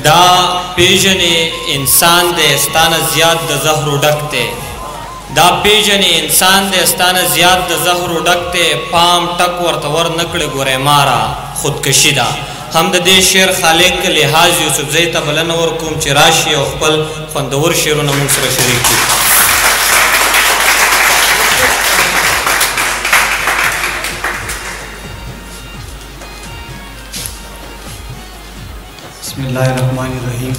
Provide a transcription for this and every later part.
دا پیژنې انسان دی ستانه زیات د زهرو ډک دی دا پیژنې انسان دی ستانه زیات د زهرو ډک دی پام ټک ورته ور نه کړې ګورې ماره خودکشي ده هم د دې شعر خالق لحاظ یوسفزۍ ته بلنه ورکوم چې راشي او خپل خوندور شعرونه موږ سره شریک کړي بسم الله الرحمن الرحیم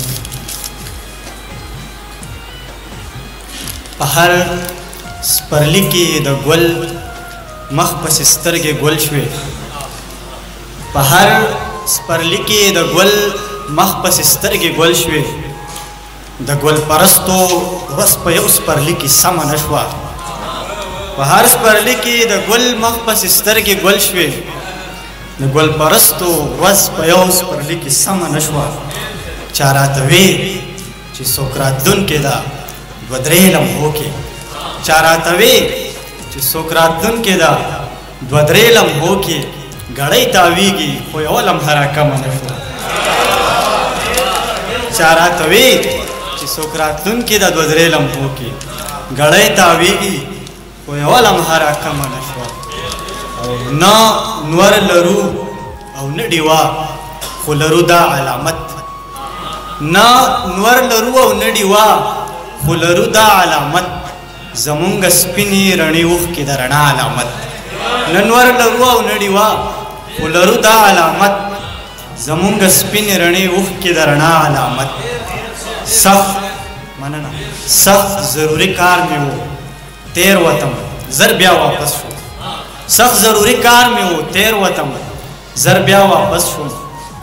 په هر سپرلي کې د ګل مخ پسې سترګې ګل شوې په هر سپرلي کې د ګل مخ پسې سترګې ګل شوې د ګل پرستو ورځ په یو سپرلي کې سمه نه شوه په هر سپرلي کې د ګل مخ پسې سترګې ګل شوې د ګل پرستو ورځ په یو سپرلي کې سمه نه شوه چا راته وی چې څوک راتلونکې ده دوه درې لمحو کې چا راته وی چې څوک راتلونکې ده دوه درې لمحو کې ګړۍ تاویږي خو یوه لمحه راکمه نه شوه چا راته وی چې څوک راتلونکې ده دوه درې لمحو کې ګړۍ تاویږي خو یوه لمحه راکمه نه شوه نه نور لرو او نه ډیوا خو لرو دا علامت نه نور لرو او نه ډیوا خو لرو دا علامت زمونږ سپینې رڼې اوښکې د رڼا علامت نه نور لرو او نه ډیوا خو لرو دا علامت زمونږ سپینې رڼې اوښکې د رڼا علامت سخت مننه سخت ضروري کار مې و تیر وتم زر بیا واپس شو سخت ضروری کار مې و تیر وتم زر بیا واپس شوم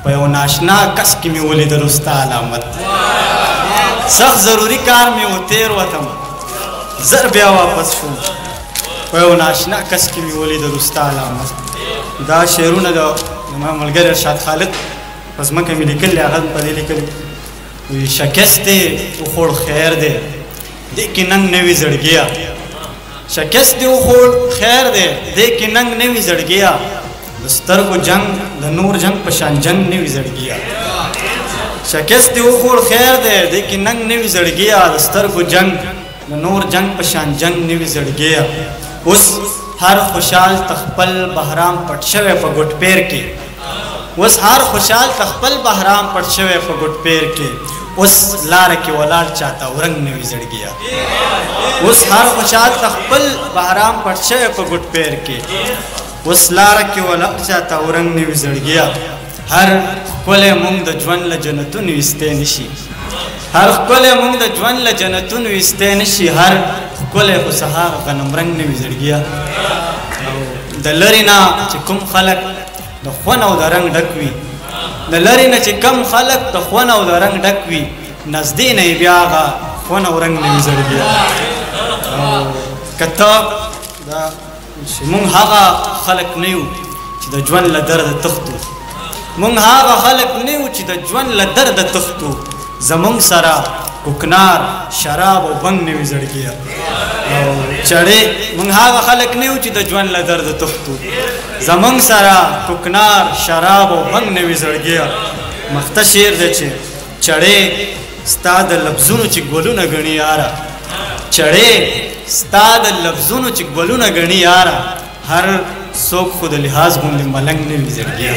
په یو ناشنا کس کې مې ولیدل ستا علامت سخت ضروری کار مې و تیر وتم زر بیا واپس شوم په یو ناشنا کس کې مې ولیدل ستا علامت دا شعرونه د زما ملګری ارشاد خالد په ځمکه مې لیکلي هغه په دې لیکلي وایي شکست دی وخوړ خیر دی دې کې ننګ نه وي زړګیا شکست دی وخوړ خیر دی دې کې ننګ نه وي زړګیا د سترګو جنګ د نور جنګ په شان جنګ نه وي زړګیا شکست دی وخوړ خیر دی دې کې ننګ نه وي زړګیا د سترګو جنګ د نور جنګ په شان جنګ نه وي زړګیا اوس هر خوشحال تخپل بهرام پټ شوی په ګوټ پیر کې اوس هر خوشحال تخپل بهرام پټ شوی په ګوټ پیر کې اوس لاره کې ولاړ چاته ورنګ نه وي زړګیا اوس هر خوشحال تخپل بهرام پټ شوی په ګوټ پیر کې اوس لاره کې ولاړ چاته ورنګ نه وي زړګیا هر ښکلی مونږ د ژوند له جنتونو ایستی نشي هر ښکلی مونږ د ژوند له جنتونو ایستی نشي هر ښکلی خو سهار غنمرنګ نه وي زړګیا د لرې نه چې کوم خلک د خوند او د رنګ ډک وي د لرې نه چې کم خلک د خوند او د رنګ ډک وي نږدې نه یې بیا هغه خوند او رنګ نه وي زړګیا که ته چې مونږ هغه خلک نه یو چې د ژوند له درده تښتو مونږ هغه خلک نه یو چې د ژوند له درده تښتو زمونږ سره کوکنار شراب او بنګ نه وي زړګیا او چړې مونږ هغه خلک نه یو چې د ژوند له درده تښتو زمونږ سره کوکنار شراب او بنګ نه وي زړګیا مخته شعر دی چې چړې ستا د لفظونو چې ګلونه ګڼي یاره چړې ستا د لفظونو چې ګلونه ګڼي یاره هر څوک خو د لحاظ غوندې ملنګ نه وي زړګیا